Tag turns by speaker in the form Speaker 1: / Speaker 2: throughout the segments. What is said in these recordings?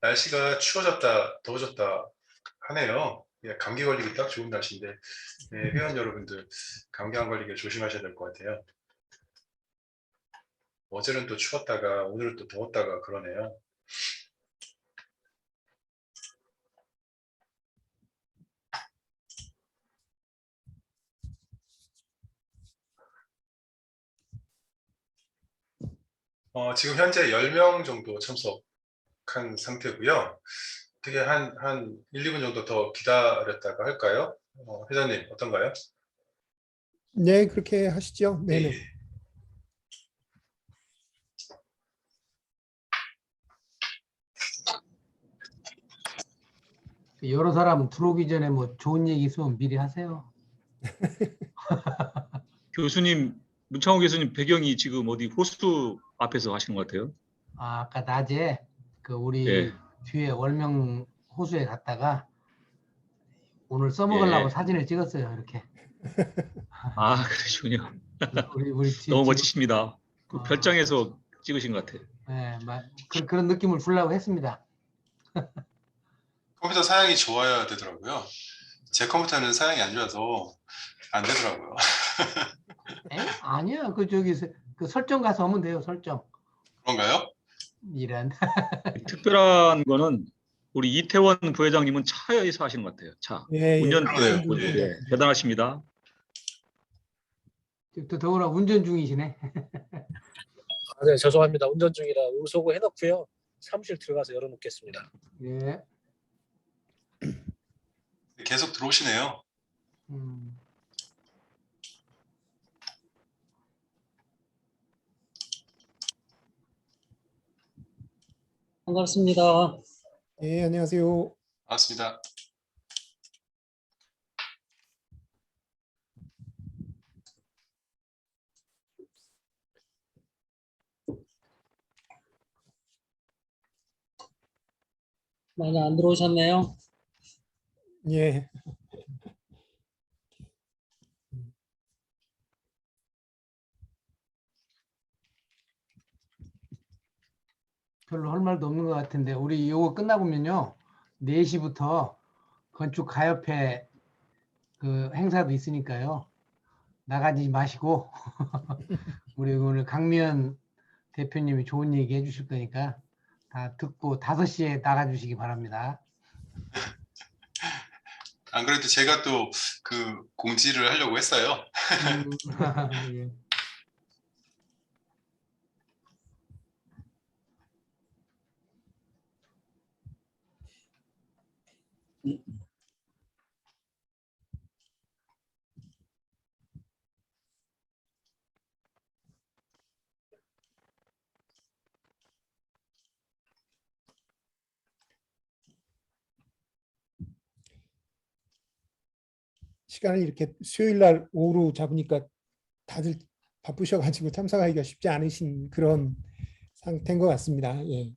Speaker 1: 날씨가 추워졌다, 더워졌다 하네요. 예, 감기 걸리기 딱 좋은 날씨인데, 예, 회원 여러분들 감기 안 걸리게 조심하셔야 될 것 같아요. 어제는 또 추웠다가 오늘은 또 더웠다가 그러네요. 지금 현재 10명 정도 참석한 상태고요. 어떻게 한 1, 2분 정도 더 기다렸다가 할까요? 회장님, 어떤가요?
Speaker 2: 네, 그렇게 하시죠.
Speaker 1: 예,
Speaker 2: 네네.
Speaker 1: 예.
Speaker 3: 여러 사람 들어오기 전에 뭐 좋은 얘기 있으면 미리 하세요.
Speaker 4: 교수님, 문창호 교수님 배경이 지금 어디 호수 앞에서 하시는 것 같아요.
Speaker 3: 아까 낮에 그 우리
Speaker 4: 예.
Speaker 3: 뒤에 월명 호수에 갔다가 오늘 써먹으려고
Speaker 4: 예.
Speaker 3: 사진을 찍었어요. 이렇게.
Speaker 4: 아, 그러시군요.
Speaker 3: 우리
Speaker 4: 너무 멋지십니다. 그
Speaker 3: 아.
Speaker 4: 별장에서 찍으신 것 같아요.
Speaker 3: 네, 그런 느낌을 주려고 했습니다.
Speaker 1: 컴퓨터 사양이 좋아야 되더라고요. 제 컴퓨터는 사양이 안 좋아서 안 되더라고요.
Speaker 3: 아니야. 그 설정 가서 하면 돼요. 설정.
Speaker 1: 그런가요?
Speaker 3: 이런.
Speaker 4: 특별한 거는 우리 이태원 부회장님은 차에서 하시는 것 같아요. 차.
Speaker 2: 예,
Speaker 4: 운전
Speaker 1: 그러네요.
Speaker 4: 예, 대단하십니다.
Speaker 3: 또 더구나 운전 중이시네.
Speaker 5: 아, 네, 죄송합니다. 운전 중이라 우소고 해놓고요. 사무실 들어가서 열어놓겠습니다.
Speaker 3: 예.
Speaker 1: 계속 들어오시네요.
Speaker 5: 반갑습니다.
Speaker 2: 예, 안녕하세요.
Speaker 1: 반갑습니다.
Speaker 5: 많이 안 들어오셨네요.
Speaker 2: 예.
Speaker 3: 별로 할 말도 없는 것 같은데 우리 이거 끝나보면요 4시부터 건축 가협회 그 행사도 있으니까요 나가지 마시고 우리 오늘 강미연 대표님이 좋은 얘기 해주실 거니까 다 듣고 5시에 나가주시기 바랍니다.
Speaker 1: 안 그래도 제가 또 그 공지를 하려고 했어요.
Speaker 3: 예.
Speaker 2: 시간을 이렇게 수요일 날 오후로 잡으니까 다들 바쁘셔가지고 참석하기가 쉽지 않으신 그런 상태인 것 같습니다. 예.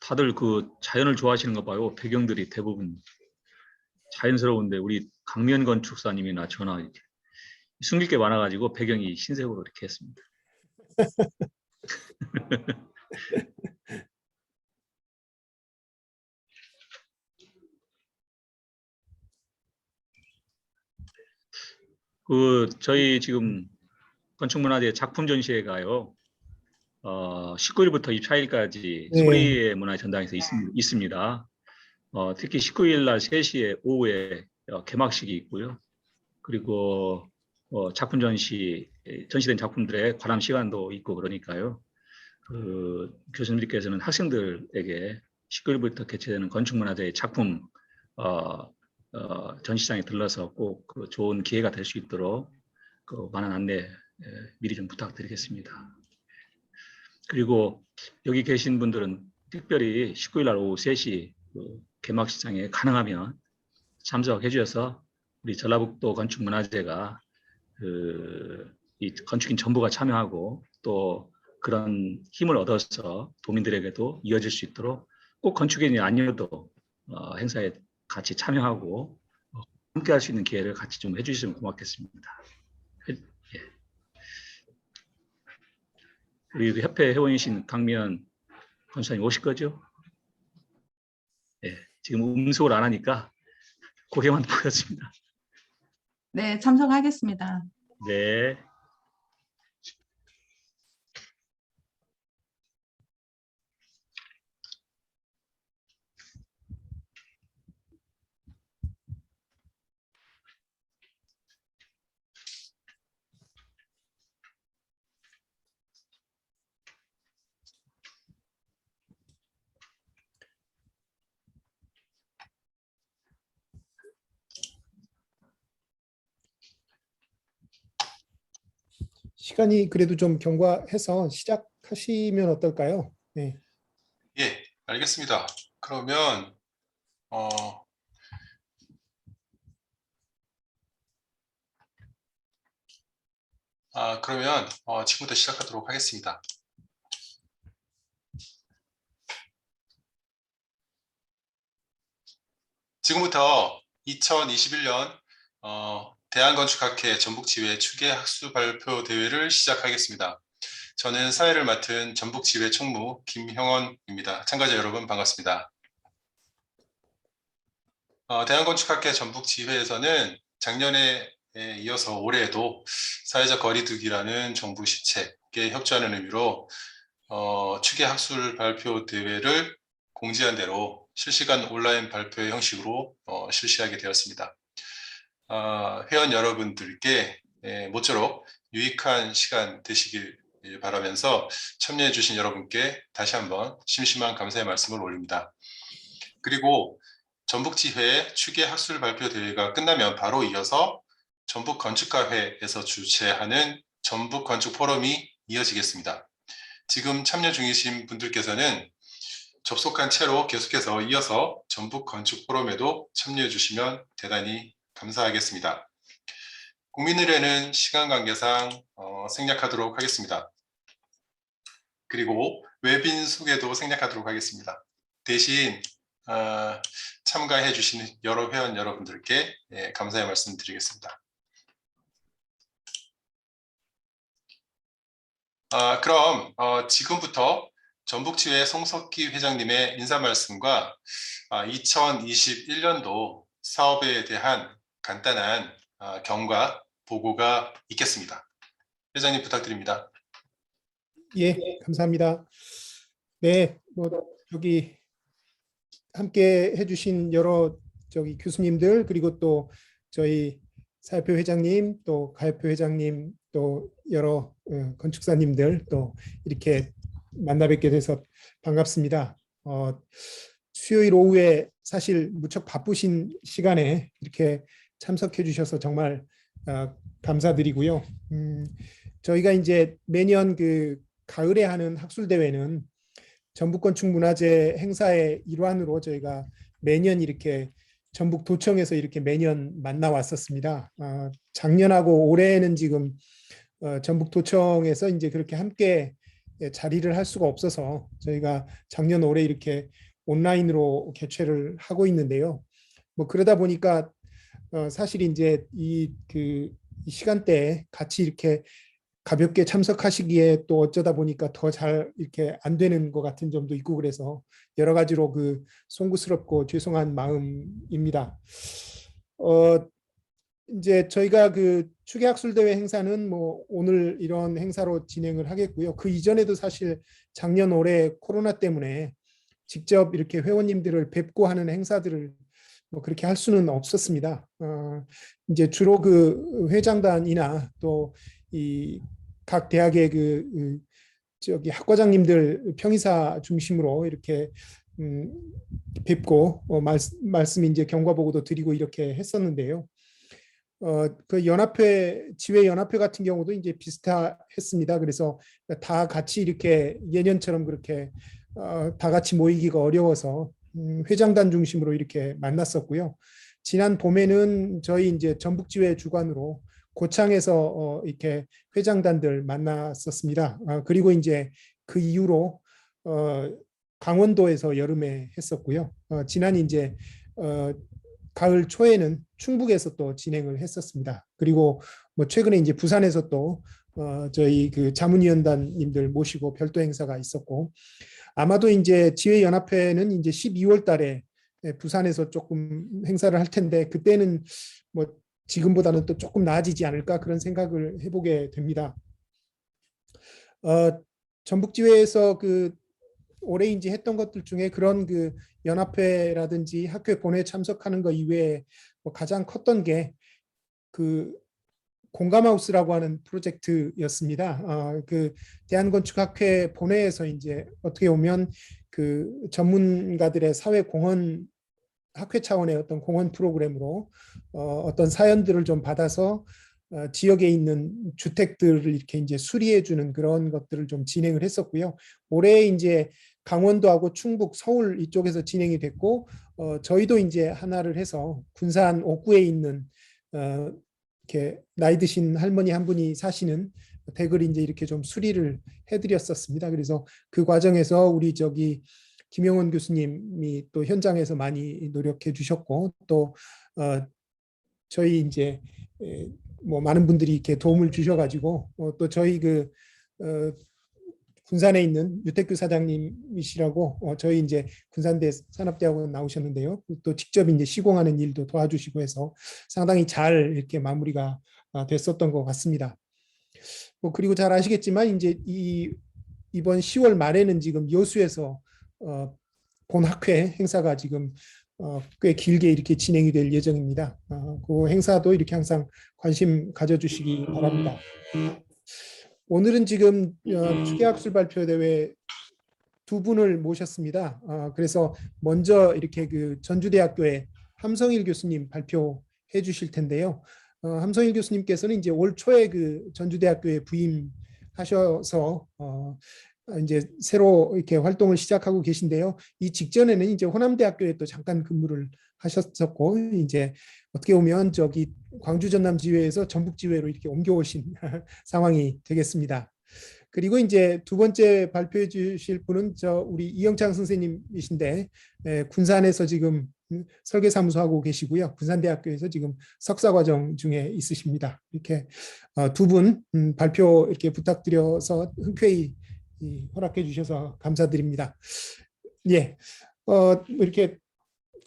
Speaker 4: 다들 그 자연을 좋아하시는 거 봐요. 배경들이 대부분 자연스러운데 우리 강미연 건축사님이나 저나 이렇게 숨길 게 많아가지고 배경이 흰색으로 이렇게 했습니다. 그 저희 지금 건축문화재 작품 전시회 가요. 19일부터 24일까지
Speaker 2: 네.
Speaker 4: 소리의 문화 전당에서 있습니다. 특히 19일 날 3시에 오후에 개막식이 있고요. 그리고 작품 전시된 작품들의 관람 시간도 있고 그러니까요. 그 교수님들께서는 학생들에게 19일부터 개최되는 건축문화재의 작품 전시장에 들러서 꼭 그 좋은 기회가 될 수 있도록 그 많은 안내 미리 좀 부탁드리겠습니다. 그리고 여기 계신 분들은 특별히 19일 날 오후 3시 그 개막식장에 가능하면 참석해 주셔서 우리 전라북도 건축문화재가 이 건축인 전부가 참여하고 또 그런 힘을 얻어서 도민들에게도 이어질 수 있도록 꼭 건축인이 아니어도 행사에 같이 참여하고 함께 할 수 있는 기회를 같이 좀 해주시면 고맙겠습니다. 우리 그 협회 회원이신 강미연 건수사님 오실 거죠? 예, 지금 음소를 안 하니까 고개만 보였습니다.
Speaker 6: 네, 참석하겠습니다.
Speaker 4: 네.
Speaker 2: 시간이 그래도 좀 경과해서 시작하시면 어떨까요? 네.
Speaker 1: 예, 알겠습니다. 그러면 지금부터 시작하도록 하겠습니다. 지금부터 2021년 대한건축학회 전북지회 추계 학술 발표 대회를 시작하겠습니다. 저는 사회를 맡은 전북지회 총무 김형원입니다. 참가자 여러분 반갑습니다. 대한건축학회 전북지회에서는 작년에 이어서 올해에도 사회적 거리두기라는 정부 시책에 협조하는 의미로 추계 학술 발표 대회를 공지한 대로 실시간 온라인 발표의 형식으로 실시하게 되었습니다. 회원 여러분들께 모쪼록 유익한 시간 되시길 바라면서 참여해 주신 여러분께 다시 한번 심심한 감사의 말씀을 올립니다. 그리고 전북지회 추계 학술 발표 대회가 끝나면 바로 이어서 전북건축가회에서 주최하는 전북건축 포럼이 이어지겠습니다. 지금 참여 중이신 분들께서는 접속한 채로 계속해서 이어서 전북건축 포럼에도 참여해 주시면 대단히 감사하겠습니다. 국민의례는 시간 관계상 생략하도록 하겠습니다. 그리고 웹인 소개도 생략하도록 하겠습니다. 대신 참가해 주시는 여러 회원 여러분들께 감사의 말씀 드리겠습니다. 그럼 지금부터 전북지회 송석기 회장님의 인사 말씀과 2021년도 사업에 대한 간단한 경과 보고가 있겠습니다. 회장님 부탁드립니다.
Speaker 2: 예, 감사합니다. 네, 여기 함께 해주신 여러 교수님들 그리고 또 저희 사회표 회장님 또 가협표 회장님 또 여러 건축사님들 또 이렇게 만나 뵙게 돼서 반갑습니다. 수요일 오후에 사실 무척 바쁘신 시간에 이렇게 참석해 주셔서 정말 감사드리고요. 저희가 이제 매년 그 가을에 하는 학술대회는 전북건축문화재 행사의 일환으로 저희가 매년 이렇게 전북도청에서 이렇게 매년 만나 왔었습니다. 작년하고 올해는 지금 전북도청에서 이제 그렇게 함께 자리를 할 수가 없어서 저희가 작년 올해 이렇게 온라인으로 개최를 하고 있는데요. 그러다 보니까 사실 이제 이 시간대에 같이 이렇게 가볍게 참석하시기에 또 어쩌다 보니까 더 잘 이렇게 안 되는 것 같은 점도 있고 그래서 여러 가지로 송구스럽고 죄송한 마음입니다. 이제 저희가 추계학술대회 행사는 오늘 이런 행사로 진행을 하겠고요. 그 이전에도 사실 작년 올해 코로나 때문에 직접 이렇게 회원님들을 뵙고 하는 행사들을 그렇게 할 수는 없었습니다. 이제 주로 회장단이나 또 이 각 대학의 학과장님들 평의사 중심으로 이렇게 뵙고 말씀 이제 경과 보고도 드리고 이렇게 했었는데요. 지회 연합회 같은 경우도 이제 비슷했습니다. 그래서 다 같이 이렇게 예년처럼 그렇게 다 같이 모이기가 어려워서 회장단 중심으로 이렇게 만났었고요. 지난 봄에는 저희 이제 전북지회 주관으로 고창에서 이렇게 회장단들 만났었습니다. 그리고 이제 그 이후로 강원도에서 여름에 했었고요. 지난 이제 가을 초에는 충북에서 또 진행을 했었습니다. 그리고 최근에 이제 부산에서 또 저희 그 자문위원단님들 모시고 별도 행사가 있었고, 아마도 이제 지회연합회는 이제 12월 달에 부산에서 조금 행사를 할 텐데, 그때는 뭐 지금보다는 또 조금 나아지지 않을까 그런 생각을 해보게 됩니다. 전북지회에서 그 올해 이제 했던 것들 중에 그런 그 연합회라든지 학회 본회에 참석하는 거 이외에 뭐 가장 컸던 게 그 공감하우스라고 하는 프로젝트였습니다. 그 대한건축학회 본회에서 이제 어떻게 보면 그 전문가들의 사회 공헌 학회 차원의 어떤 공헌 프로그램으로 어떤 사연들을 좀 받아서 지역에 있는 주택들을 이렇게 이제 수리해 주는 그런 것들을 좀 진행을 했었고요. 올해 이제 강원도하고 충북, 서울 이쪽에서 진행이 됐고, 저희도 이제 하나를 해서 군산 옥구에 있는 이렇게 나이 드신 할머니 한 분이 사시는 댁을 이제 이렇게 좀 수리를 해드렸었습니다. 그래서 그 과정에서 우리 저기 김영원 교수님이 또 현장에서 많이 노력해 주셨고, 또 저희 이제 뭐 많은 분들이 이렇게 도움을 주셔가지고 또 저희 그 군산에 있는 유택규 사장님이시라고 저희 이제 군산대 산업대학원 나오셨는데요. 또 직접 이제 시공하는 일도 도와주시고 해서 상당히 잘 이렇게 마무리가 됐었던 것 같습니다. 뭐 그리고 잘 아시겠지만 이제 이번 10월 말에는 지금 여수에서 본학회 행사가 지금 꽤 길게 이렇게 진행이 될 예정입니다. 그 행사도 이렇게 항상 관심 가져주시기 바랍니다. 오늘은 지금 추계학술 발표 대회 두 분을 모셨습니다. 그래서 먼저 이렇게 그 전주대학교의 함성일 교수님 발표해 주실 텐데요. 함성일 교수님께서는 이제 올 초에 그 전주대학교에 부임하셔서 이제 새로 이렇게 활동을 시작하고 계신데요. 이 직전에는 이제 호남대학교에 또 잠깐 근무를 하셨었고, 이제 어떻게 보면 저기 광주 전남지회에서 전북지회로 이렇게 옮겨오신 상황이 되겠습니다. 그리고 이제 두 번째 발표해 주실 분은 우리 이영창 선생님이신데, 군산에서 지금 설계사무소 하고 계시고요. 군산대학교에서 지금 석사과정 중에 있으십니다. 이렇게 두 분 발표 이렇게 부탁드려서 흔쾌히 허락해 주셔서 감사드립니다. 예, 이렇게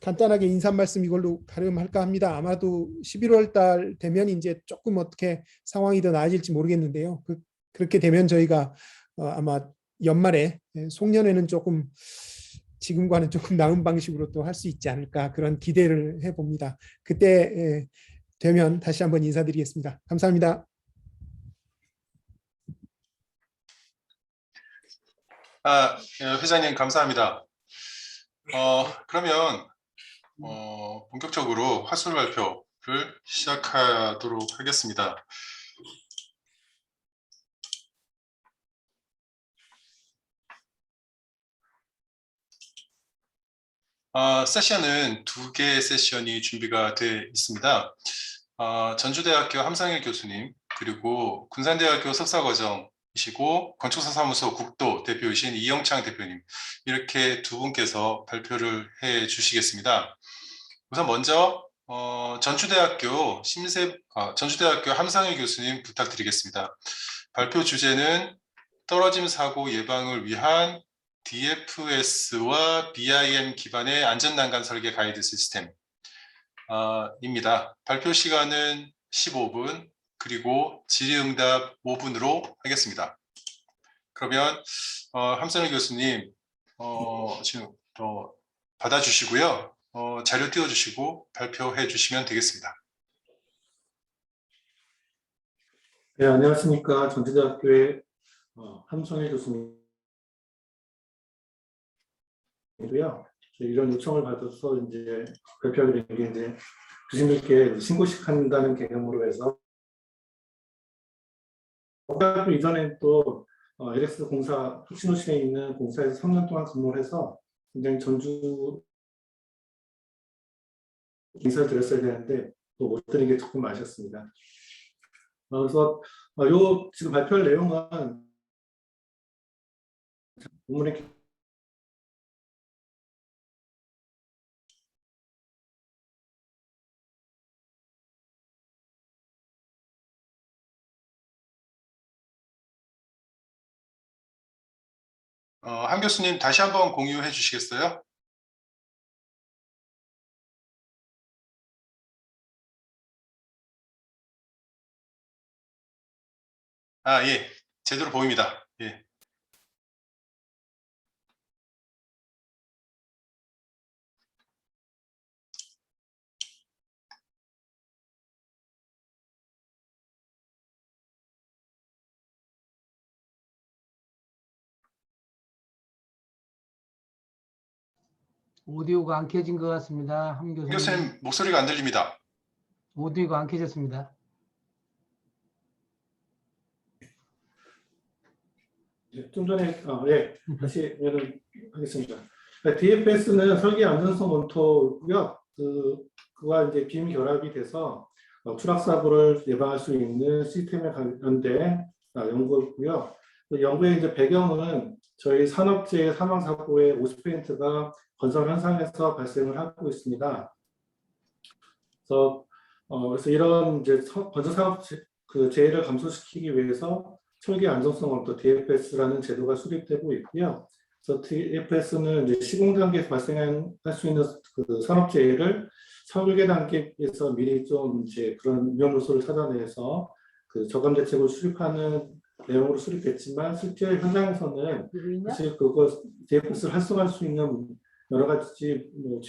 Speaker 2: 간단하게 인사 말씀 이걸로 가름할까 합니다. 아마도 11월 달 되면 이제 조금 어떻게 상황이 더 나아질지 모르겠는데요. 그렇게 되면 저희가 아마 연말에 송년회는 조금 지금과는 조금 나은 방식으로 또 할 수 있지 않을까 그런 기대를 해봅니다. 그때 되면 다시 한번 인사드리겠습니다. 감사합니다.
Speaker 1: 회장님 감사합니다. 그러면 본격적으로 학술 발표를 시작하도록 하겠습니다. 세션은 두 개의 세션이 준비가 되어 있습니다. 전주대학교 함상일 교수님, 그리고 군산대학교 석사과정이시고 건축사사무소 국도 대표이신 이영창 대표님, 이렇게 두 분께서 발표를 해 주시겠습니다. 우선 먼저 전주대학교 함상일 교수님 부탁드리겠습니다. 발표 주제는 떨어짐 사고 예방을 위한 DFS와 BIM 기반의 안전난간 설계 가이드 시스템 입니다. 발표 시간은 15분, 그리고 질의응답 5분으로 하겠습니다. 그러면 함선일 교수님 지금 받아주시고요. 자료 띄워주시고 발표해 주시면 되겠습니다.
Speaker 7: 네, 안녕하십니까. 전주대학교의 함성일 교수님이고요. 이런 요청을 받아서 이제 발표하게 된 게 이제 교수님들께 신고식 한다는 개념으로 해서 학교 이전에 또 LX 공사 혁신호실에 있는 공사에서 3년 동안 근무를 해서 굉장히 전주 인사를 드렸어야 되는데 또 못 드린 게 조금 아쉬웠습니다. 그래서 요 지금 발표할 내용은 본문에
Speaker 1: 한 교수님 다시 한번 공유해 주시겠어요? 아, 예. 제대로 보입니다. 예.
Speaker 3: 오디오가 안 켜진 것 같습니다. 함
Speaker 1: 한
Speaker 3: 교수님.
Speaker 1: 교수님 목소리가 안 들립니다.
Speaker 3: 오디오가 안 켜졌습니다.
Speaker 7: 좀 전에 다시 하겠습니다. DFS는 설계 안전성 원토고요. 그와 이제 빔 결합이 돼서 추락 사고를 예방할 수 있는 시스템에 관련된 연구고요. 그 연구의 이제 배경은 저희 산업재해 사망 사고의 50%가 건설 현상에서 발생을 하고 있습니다. 그래서 이런 이제 건설 산업 그 재해를 감소시키기 위해서 설계 안정성 원토 DFS라는 제도가 수립되고 있고요. 그래서 DFS는 이제 시공 단계에서 발생할 수 있는 그 산업 재해를 설계 단계에서 미리 좀 이제 그런 위험 요소를 찾아내서 그 저감 대책을 수립하는 내용으로 수립됐지만 실제 현장에서는 사실 그거 DFS를 활성화할 수 있는 여러 가지 뭐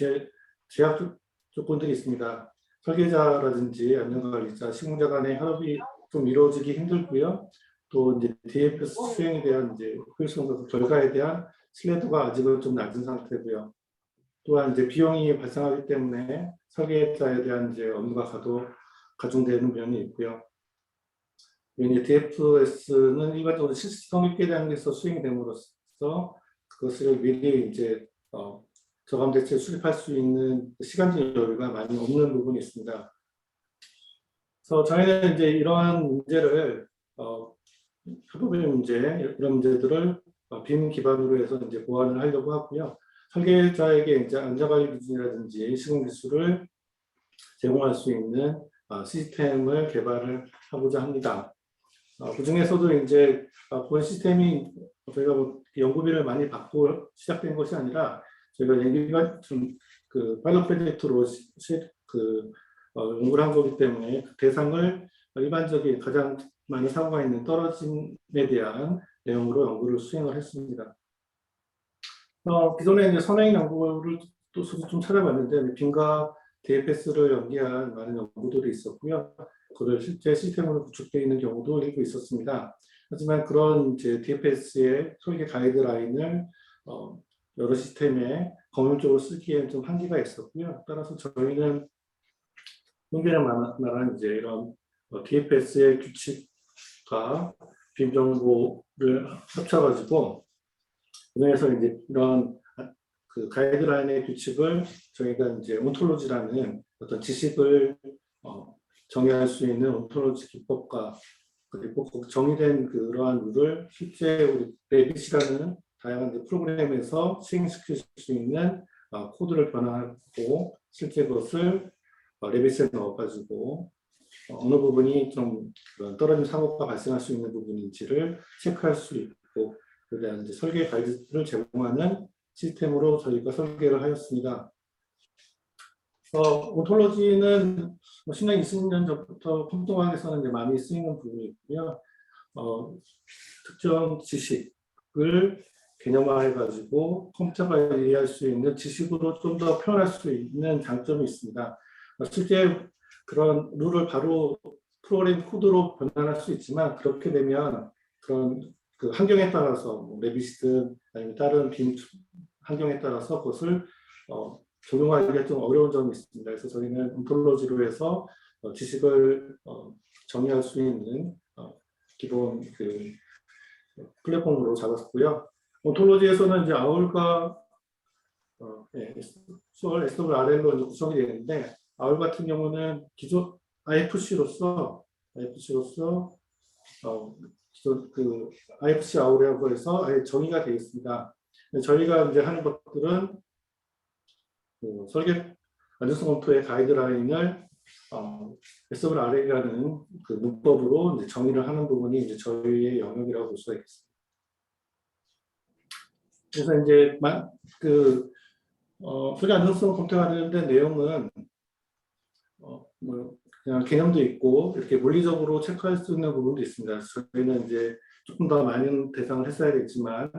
Speaker 7: 제약 조건들이 있습니다. 설계자라든지 안전관리자, 시공자 간의 협업이 좀 이루어지기 힘들고요. 또 이제 DFS 수행에 대한 이제 효율성과 결과에 대한 신뢰도가 아직은 좀 낮은 상태고요. 또한 이제 비용이 발생하기 때문에 설계자에 대한 이제 업무가 가중되는 면이 있고요. 이제 DFS는 일반적으로 실시 성립계 단계에서 수행이 됨으로써 그것을 미리 이제 저감 대책 수립할 수 있는 시간적 여유가 많이 없는 부분이 있습니다. 그래서 저희는 이제 이러한 문제를 협업의 문제, 이런 문제들을 빔 기반으로 해서 이제 보완을 하려고 하고요. 설계자에게 이제 안전관리 기준이라든지 시공 기술을 제공할 수 있는 시스템을 개발을 하고자 합니다. 그 중에서도 이제 본 시스템이 저희가 뭐 연구비를 많이 받고 시작된 것이 아니라 저희가 연기가 좀그 파일럿 프로젝트로 연구를 한 거기 때문에 그 대상을 일반적인 가장 많은 사고가 있는 떨어짐에 대한 내용으로 연구를 수행을 했습니다. 기존에 이제 선행 연구를 또 좀 찾아봤는데 빔과 DFS를 연계한 많은 연구들이 있었고요. 그걸 실제 시스템으로 구축되어 있는 경우도 일부 있었습니다. 하지만 그런 이제 DFS의 설계 가이드라인을 여러 시스템에 검열적으로 쓰기에는 좀 한계가 있었고요. 따라서 저희는 통계를 말하는 이제 이런 DFS의 규칙과 빔 정보를 합쳐가지고 그중에서 이제 이런 그 가이드라인의 규칙을 저희가 이제 온톨로지라는 어떤 지식을 정의할 수 있는 온톨로지 기법과 그리고 정의된 그러한 룰을 실제 우리 레빗이라는 다양한 프로그램에서 시행시킬 수 있는 코드를 변환하고 실제 그것을 레빗에 넣어가지고 어느 부분이 좀 떨어진 사고가 발생할 수 있는 부분인지를 체크할 수 있고 그에 대한 이제 설계 가이드를 제공하는 시스템으로 저희가 설계를 하였습니다. 온톨로지는 10년, 20년 전부터 컴퓨터학에서는 이제 많이 쓰이는 부분이 있고요. 특정 지식을 개념화해가지고 컴퓨터가 이해할 수 있는 지식으로 좀 더 표현할 수 있는 장점이 있습니다. 실제 그런 룰을 바로 프로그램 코드로 변환할 수 있지만 그렇게 되면 그런 그 환경에 따라서 뭐 레빗이든 아니면 다른 빔 환경에 따라서 그것을 적용하기가 좀 어려운 점이 있습니다. 그래서 저희는 온톨로지로 해서 지식을 정의할 수 있는 기본 그 플랫폼으로 잡았고요. 온톨로지에서는 이제 아울과 SWRL로 구성이 되는데 아울 같은 경우는 기존 IFC로서 기존 그 IFC 아울이라고 해서 아예 정의가 되어 있습니다. 저희가 이제 하는 것들은 그 설계 안전성 검토의 가이드라인을 SWR이라는 그 문법으로 이제 정의를 하는 부분이 이제 저희의 영역이라고 볼 수가 있습니다. 그래서 이제 소리 안정성 검토하는데 내용은 뭐 그냥 개념도 있고 이렇게 물리적으로 체크할 수 있는 부분도 있습니다. 저희는 이제 조금 더 많은 대상을 했어야겠지만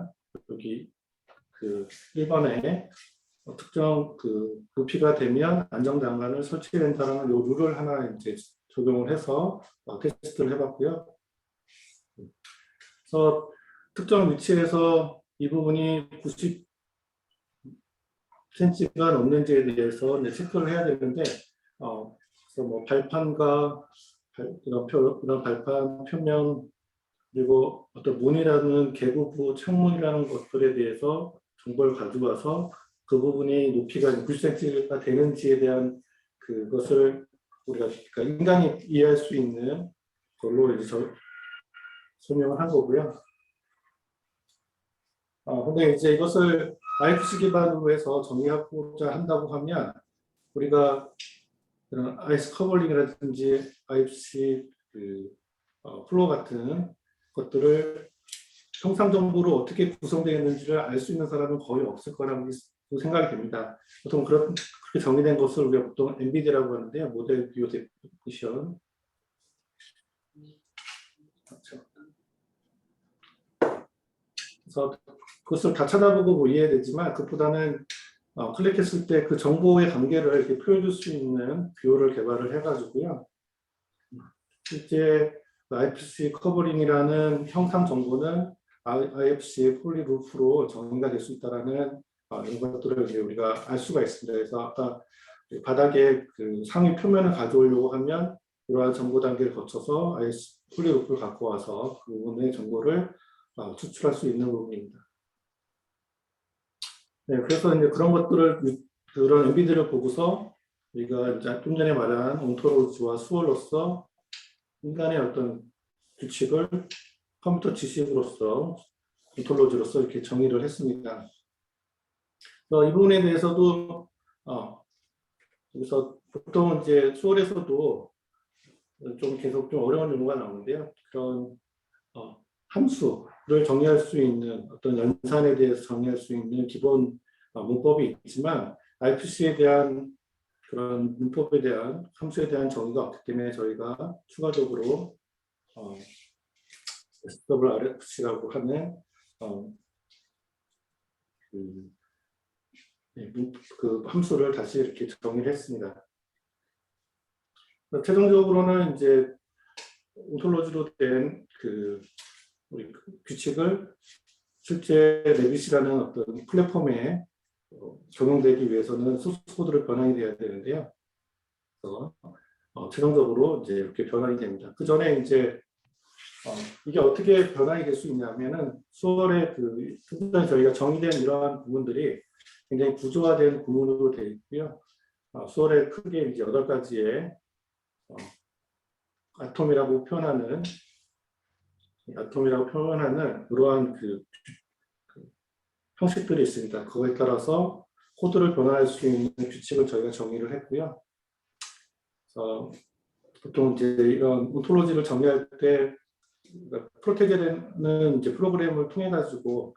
Speaker 7: 여기 1번에 특정 부피가 되면 안정장관을 설치된다는 요 룰을 하나 이제 적용을 해서 테스트를 해봤고요. 그래서 특정 위치에서 이 부분이 90cm가 넘는지에 대해서 이제 체크를 해야 되는데, 그래서 뭐 발판과 이런 발판 표면 그리고 어떤 문이라는 개구부 창문이라는 것들에 대해서 정보를 가져와서 그 부분이 높이가 90cm가 되는지에 대한 그것을 우리가 그러니까 인간이 이해할 수 있는 걸로 이제 설명을 한 거고요. 근데 이제 이것을 IFC 기반으로 해서 정의하고자 한다고 하면 우리가 그런 아이스 커버링이라든지 IFC 플로어 같은 것들을 형상 정보로 어떻게 구성되어 있는지를 알 수 있는 사람은 거의 없을 거라고 생각이 됩니다. 보통 그렇게 정의된 것을 우리가 보통 MBD라고 하는데요. 모델 비교 데피니션. 그래서 그것을 다 찾아보고 뭐 이해해야 되지만 그보다는 클릭했을 때 그 정보의 관계를 이렇게 표현할 수 있는 뷰를 개발을 해가지고요. 실제 IFC 커버링이라는 형상 정보는 IFC 폴리루프로 정의가 될 수 있다라는 이런 것들을 이제 우리가 알 수가 있습니다. 그래서 아까 바닥에 상위 표면을 가져오려고 하면 이러한 정보 단계를 거쳐서 IFC 폴리루프를 갖고 와서 그 부분의 정보를 추출할 수 있는 부분입니다. 네, 그래서 이제 그런 것들을 그런 MBD를 보고서 우리가 이제 좀 전에 말한 온토로지와 수어로서 인간의 어떤 규칙을 컴퓨터 지식으로서 온톨로지로서 이렇게 정의를 했습니다. 이 부분에 대해서도 그래서 보통 이제 수어에서도 좀 계속 좀 어려운 용어가 나오는데요. 그런 함수를 정의할 수 있는 어떤 연산에 대해서 정의할 수 있는 기본 문법이 있지만 IFC에 대한 그런 문법에 대한 함수에 대한 정의가 없기 때문에 저희가 추가적으로 SWRFC라고 하는 그 함수를 다시 이렇게 정의를 했습니다. 최종적으로는 이제 온톨로지로 된 우리 규칙을 실제 레빗이라는 어떤 플랫폼에 적용되기 위해서는 소스 코드를 변환이 돼야 되는데요. 그래서 최종적으로 이제 이렇게 변환이 됩니다. 그 전에 이제 이게 어떻게 변환이 될 수 있냐면은 수월의 특별히 저희가 정의된 이러한 부분들이 굉장히 구조화된 구문으로 되어 있고요. 수월의 크게 이제 8가지의 아톰이라고 표현하는 그러한 형식들이 있습니다. 그거에 따라서 코드를 변환할 수 있는 규칙을 저희가 정의를 했고요. 보통 이제 이런 온톨로지를 정의할 때 프로테게는 이제 프로그램을 통해 가지고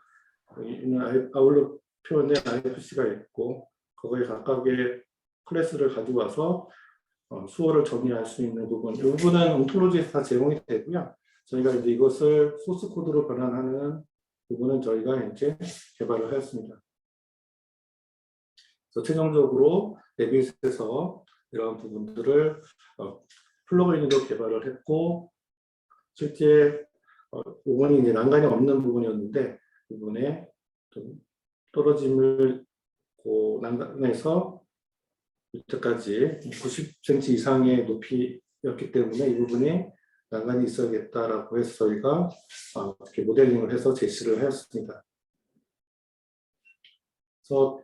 Speaker 7: 아울러 표현된 IFC가 있고 그거에 각각의 클래스를 가지고 와서 수어를 정의할 수 있는 부분, 이 부분은 온톨로지에서 다 제공이 되고요. 저희가 이제 이것을 소스 코드로 변환하는 부분은 저희가 이제 개발을 하였습니다. 그래서 최종적으로 레빗에서 이런 부분들을 플러그인으로 개발을 했고, 실제 부분이 이제 난간이 없는 부분이었는데 부분에 좀 떨어짐을 난간에서 밑에까지 90cm 이상의 높이였기 때문에 이 부분이 난간이 있어야겠다라고 해서 저희가 이렇게 모델링을 해서 제시를 하였습니다. 그래서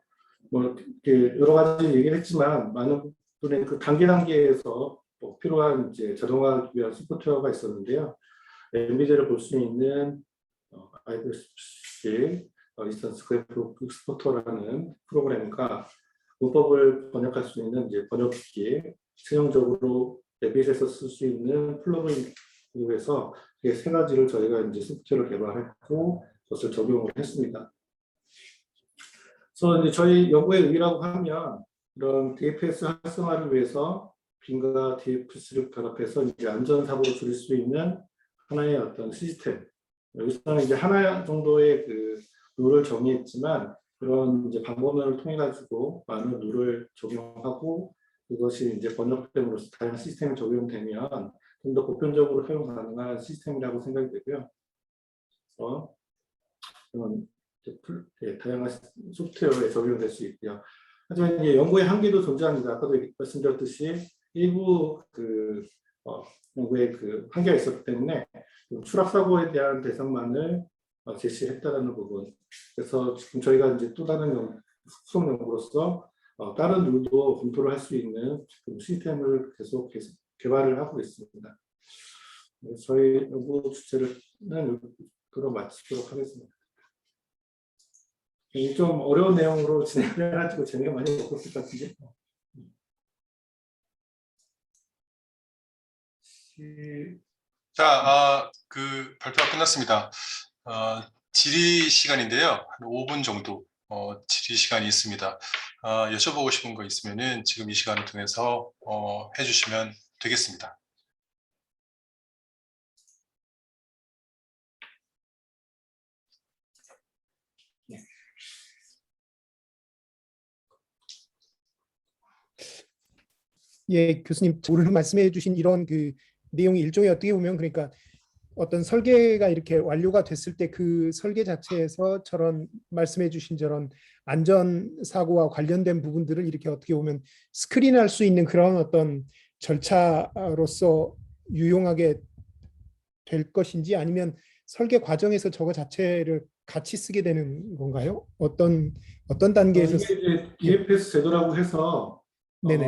Speaker 7: 뭐 이렇게 여러 가지 얘기를 했지만 많은 분의 그 단계에서 필요한 이제 자동화 위한 소프트웨어가 있었는데요. 엔비디아를 볼 수 있는 IFC 인스턴스 그래프 익스포터라는 프로그램과 문법을 번역할 수 있는 이제 번역기, 최종적으로 레빗에서 쓸 수 있는 플러그인으로 해서 이게 3가지를 저희가 이제 소프트웨어를 개발했고 그것을 적용을 했습니다. 그래서 이제 저희 연구의 의의라고 하면 이런 DFS 활성화를 위해서 빔과 DFS를 결합해서 이제 안전사고를 줄일 수 있는 하나의 어떤 시스템. 여기서는 이제 하나 정도의 그 룰을 정의했지만 그런 이제 방법론을 통해 가지고 많은 룰을 적용하고 그것이 이제 번역됨으로써 다양한 시스템이 적용되면 좀 더 보편적으로 활용 가능한 시스템이라고 생각이 되고요. 그래서 그런 다양한 소프트웨어에 적용될 수 있고요. 하지만 이제 연구의 한계도 존재합니다. 아까도 말씀드렸듯이 일부 그 연구의 그 한계가 있었기 때문에 추락 사고에 대한 대상만을 제시했다는 부분. 그래서 지금 저희가 이제 또 다른 후속 연구로서 다른 룰도 검토를 할 수 있는 시스템을 계속 개발을 하고 있습니다. 저희 연구 주제는 여기로 마치도록 하겠습니다. 좀 어려운 내용으로 진행해가지고 재미가 많이 없었을 것 같은데.
Speaker 1: 자, 그 발표가 끝났습니다. 질의 시간인데요. 한 5분 정도 질의 시간이 있습니다. 여쭤보고 싶은 거 있으면은 지금 이 시간을 통해서 해주시면 되겠습니다.
Speaker 2: 예, 교수님 오늘 말씀해 주신 이런 그 내용이 일종의 어떻게 보면 그러니까 어떤 설계가 이렇게 완료가 됐을 때 그 설계 자체에서 저런 말씀해 주신 저런 안전 사고와 관련된 부분들을 이렇게 어떻게 보면 스크린할 수 있는 그런 어떤 절차로서 유용하게 될 것인지 아니면 설계 과정에서 저거 자체를 같이 쓰게 되는 건가요? 어떤 단계에서
Speaker 7: 이게 이제 DFS 제도라고 해서
Speaker 2: 네네.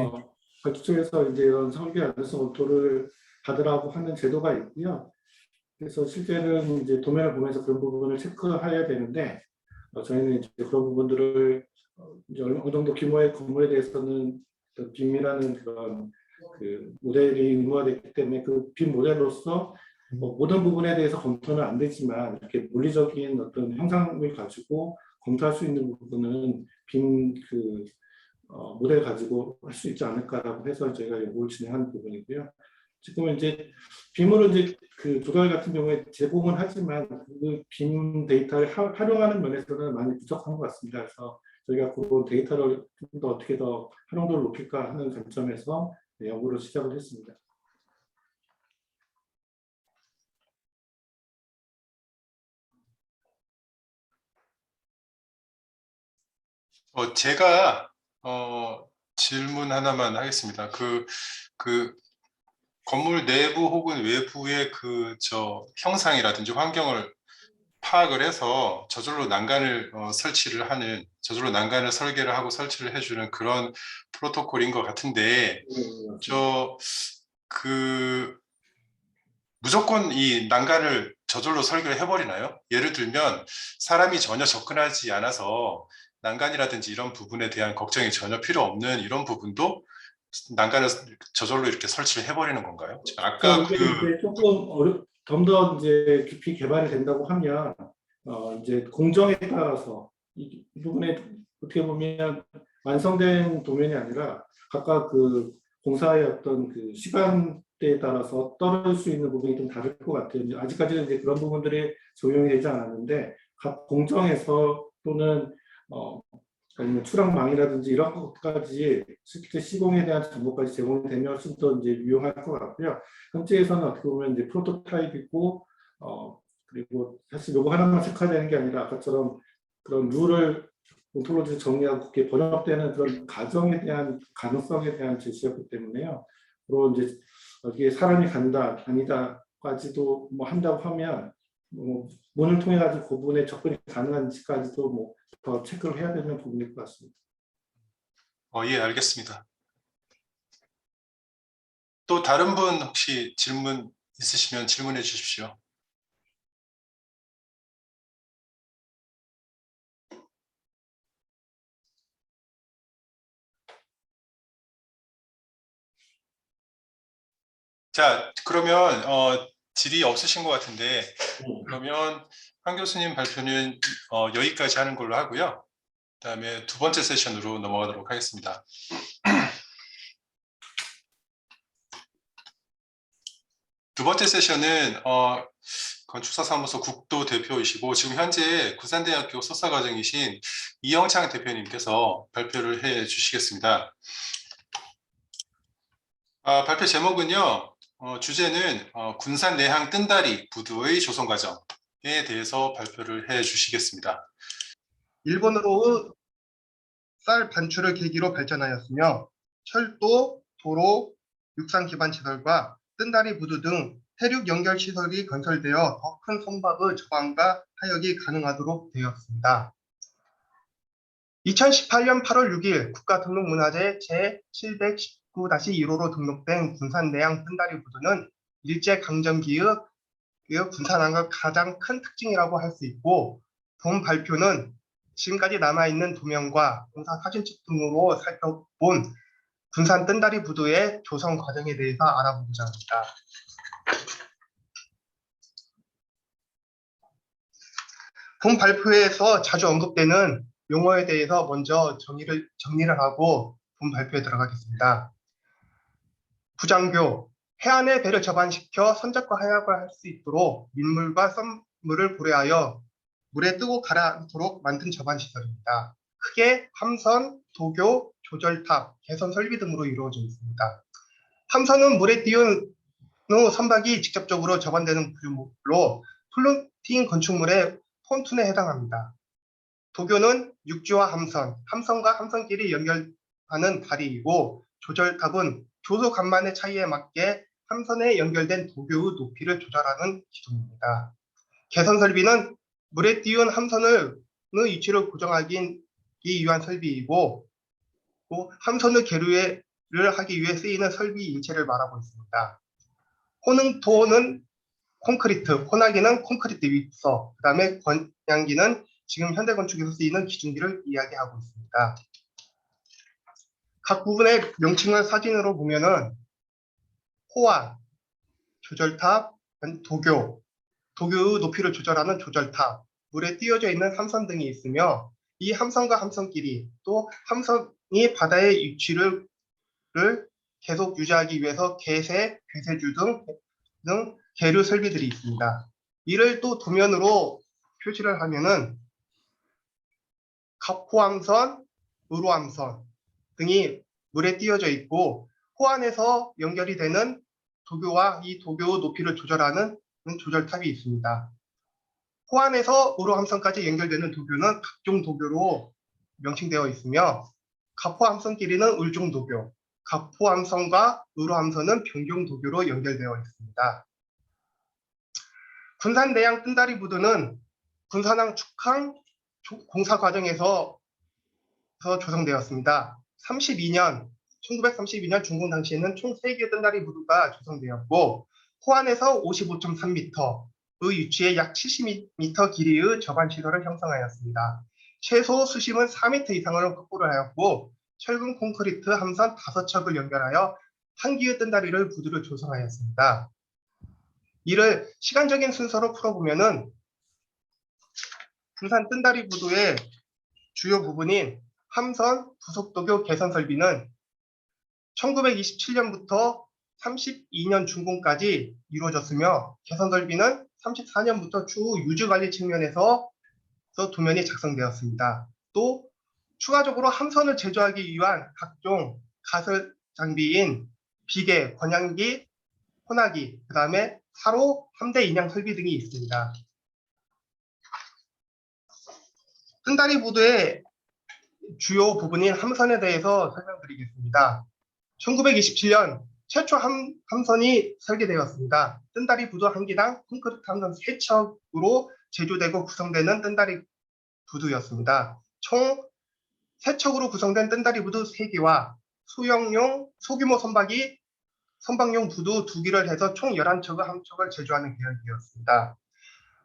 Speaker 7: 발주처에서 이제 이런 설계 안전성 검토를 받으라고 하는 제도가 있고요. 그래서 실제는 이제 도면을 보면서 그런 부분을 체크해야 되는데 저희는 이제 그런 부분들을 이제 어느 정도 규모의 건물에 대해서는 빔이라는 그런 그 모델이 의무화됐기 때문에 그 빔 모델로서 모든 부분에 대해서 검토는 안 되지만 이렇게 물리적인 어떤 형상을 가지고 검토할 수 있는 부분은 빔 그 모델 가지고 할 수 있지 않을까라고 해서 저희가 연구를 진행하는 부분이고요. 지금은 이제 빔으로 이제 그 조달 같은 경우에 제공은 하지만 그 빔 데이터를 활용하는 면에서는 많이 부족한 것 같습니다. 그래서 저희가 그런 데이터를 좀 더 어떻게 더 활용도를 높일까 하는 관점에서 연구를 시작을 했습니다.
Speaker 1: 제가 질문 하나만 하겠습니다. 그 건물 내부 혹은 외부의 형상이라든지 환경을 파악을 해서 저절로 난간을 설치를 하는, 저절로 난간을 설계를 하고 설치를 해주는 그런 프로토콜인 것 같은데, 무조건 이 난간을 저절로 설계를 해버리나요? 예를 들면 사람이 전혀 접근하지 않아서 난간이라든지 이런 부분에 대한 걱정이 전혀 필요 없는 이런 부분도 난간을 저절로 이렇게 설치를 해버리는 건가요? 아까
Speaker 7: 이게 이제 조금 좀 더 이제 깊이 개발이 된다고 하면 이제 공정에 따라서 이 부분에 어떻게 보면 완성된 도면이 아니라 각각 그 공사의 어떤 그 시간대에 따라서 떨어질 수 있는 부분이 좀 다를 것 같아요. 이제 아직까지는 이제 그런 부분들이 적용이 되지 않았는데 각 공정에서 또는 아니면 추락망이라든지 이런 것까지 실제 시공에 대한 정보까지 제공이 되면 훨씬 더 이제 유용할 것 같고요. 현재에서는 어떻게 보면 이제 프로토타입이고 그리고 사실 요거 하나만 체크되는 게 아니라 아까처럼 그런 룰을 온톨로지 정리하고 그게 번역되는 그런 가정에 대한 가능성에 대한 제시였기 때문에요. 그리고 이제 여기에 사람이 간다 아니다까지도 뭐 한다고 하면 문을 통해 가지고 그 부분에 접근이 가능한지까지도 뭐 더 체크를 해야 되는 부분일 것 같습니다.
Speaker 1: 예, 알겠습니다. 또 다른 분 혹시 질문 있으시면 질문해 주십시오. 자, 그러면 질의 없으신 것 같은데 그러면 황 교수님 발표는 여기까지 하는 걸로 하고요. 그다음에 두 번째 세션으로 넘어가도록 하겠습니다. 두 번째 세션은 건축사 사무소 국도 대표이시고 지금 현재 구산대학교 석사과정이신 이영창 대표님께서 발표를 해 주시겠습니다. 발표 제목은요, 주제는 군산 내항 뜬다리 부두의 조성 과정에 대해서 발표를 해 주시겠습니다.
Speaker 8: 일본으로의 쌀 반출을 계기로 발전하였으며 철도, 도로, 육상 기반 시설과 뜬다리 부두 등 해륙 연결 시설이 건설되어 더 큰 선박의 저항과 하역이 가능하도록 되었습니다. 2018년 8월 6일 국가등록문화재 제719-1호로 등록된 군산 내양 뜬다리 부두는 일제강점기의 군산항의 가장 큰 특징이라고 할 수 있고, 본 발표는 지금까지 남아있는 도면과 공사 사진첩 등으로 살펴본 군산 뜬다리 부두의 조성 과정에 대해서 알아보고자 합니다. 본 발표에서 자주 언급되는 용어에 대해서 먼저 정리를 하고 본 발표에 들어가겠습니다. 부장교, 해안의 배를 접안시켜 선적과 하역을 할 수 있도록 민물과 썸물을 고려하여 물에 뜨고 가라앉도록 만든 접안시설입니다. 크게 함선, 도교, 조절탑, 개선 설비 등으로 이루어져 있습니다. 함선은 물에 띄운 후 선박이 직접적으로 접안되는 구조물로 플로팅 건축물의 폰툰에 해당합니다. 도교는 육지와 함선, 함선과 함선끼리 연결하는 다리이고, 조절탑은 조소 간만의 차이에 맞게 함선에 연결된 도교의 높이를 조절하는 기둥입니다. 개선 설비는 물에 띄운 함선의 위치를 고정하기 위한 설비이고, 함선의 계류를 하기 위해 쓰이는 설비 인체를 말하고 있습니다. 호능토는 콘크리트, 호나기는 콘크리트 윗서, 그 다음에 권양기는 지금 현대건축에서 쓰이는 기중기를 이야기하고 있습니다. 각 부분의 명칭을 사진으로 보면은 호안, 조절탑, 도교의 높이를 조절하는 조절탑, 물에 띄어져 있는 함선 등이 있으며, 이 함선과 함선끼리 또 함선이 바다의 위치를 계속 유지하기 위해서 개세, 괴세주 등 계류 설비들이 있습니다. 이를 또 도면으로 표시를 하면은 갑호함선, 의로함선 등이 물에 띄어져 있고, 호안에서 연결이 되는 도교와 이 도교의 높이를 조절하는 조절탑이 있습니다. 호안에서 의로함선까지 연결되는 도교는 각종 도교로 명칭되어 있으며, 갑호함선끼리는 을종도교, 갑호함선과 의로함선은 병종도교로 연결되어 있습니다. 군산 내양 뜬다리 부두는 군산항 축항 공사 과정에서 조성되었습니다. 1932년 준공 당시에는 총 3개의 뜬다리 부두가 조성되었고, 호안에서 55.3m의 위치에 약 70m 길이의 접안시설을 형성하였습니다. 최소 수심은 4m 이상을 확보를 하였고, 철근 콘크리트 함선 5척을 연결하여 한 기의 뜬다리를 부두를 조성하였습니다. 이를 시간적인 순서로 풀어보면은 군산 뜬다리 부두의 주요 부분인 함선, 부속도교 개선 설비는 1927년부터 32년 준공까지 이루어졌으며, 개선 설비는 34년부터 추후 유지관리 측면에서 도면이 작성되었습니다. 또 추가적으로 함선을 제조하기 위한 각종 가설 장비인 비계, 권양기, 호나기, 그 다음에 사로, 함대 인양 설비 등이 있습니다. 뜬다리 부두의 주요 부분인 함선에 대해서 설명드리겠습니다. 1927년 최초 함선이 설계되었습니다. 뜬다리 부두 한 기당 콘크리트 함선 3척으로 제조되고 구성되는 뜬다리 부두였습니다. 총 3척으로 구성된 뜬다리 부두 3기와 소형용 소규모 선박용 부두 2기를 해서 총 11척의 함척을 제조하는 계획이었습니다.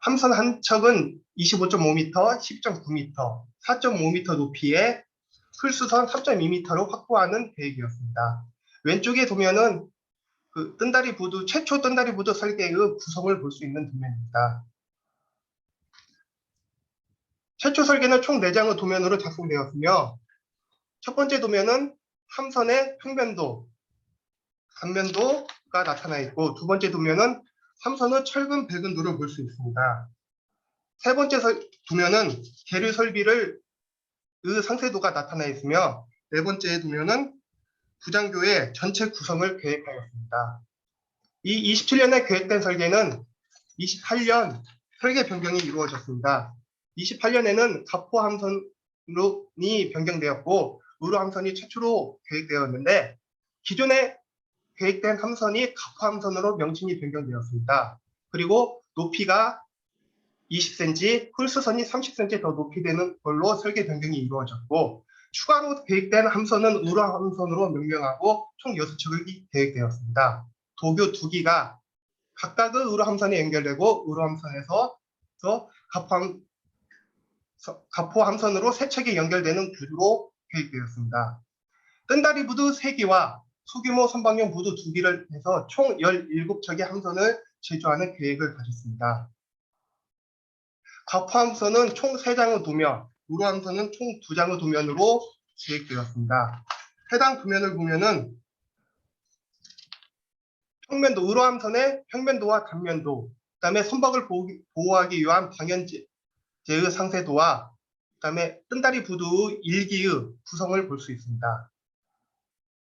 Speaker 8: 함선 한 척은 25.5m, 10.9m, 4.5m 높이의 풀수선 3.2m로 확보하는 계획이었습니다. 왼쪽에 보면은 뜬다리 부두, 최초 뜬다리 부두 설계의 구성을 볼 수 있는 도면입니다. 최초 설계는 총 4장의 도면으로 작성되었으며 첫 번째 도면은 함선의 평면도, 단면도가 나타나 있고 두 번째 도면은 함선의 철근 배근도를 볼 수 있습니다. 세 번째 도면은 계류 설비를 의 상세도가 나타나 있으며 네 번째 도면은 부장교의 전체 구성을 계획하였습니다. 이 27년에 계획된 설계는 28년 설계 변경이 이루어졌습니다. 28년에는 가포 함선이 변경되었고 의로 함선이 최초로 계획되었는데 기존에 계획된 함선이 가포 함선으로 명칭이 변경되었습니다. 그리고 높이가 20cm, 홀수선이 30cm 더 높이 되는 걸로 설계 변경이 이루어졌고 추가로 계획된 함선은 의로 함선으로 명명하고 총 6척이 계획되었습니다. 도교 2기가 각각의 의로 함선에 연결되고 의로 함선에서 가포 함선으로 3척이 연결되는 구조로 계획되었습니다. 뜬다리 부두 3기와 소규모 선박용 부두 2기를 해서 총 17척의 함선을 제조하는 계획을 가졌습니다. 가포 함선은 총 3장의 도면, 의로 함선은 총 2장의 도면으로 계획되었습니다. 해당 도면을 보면은 평면도, 의로 함선의 평면도와 단면도, 그다음에 선박을 보호하기 위한 방현제의 상세도와 그다음에 뜬다리 부두 1기의 구성을 볼 수 있습니다.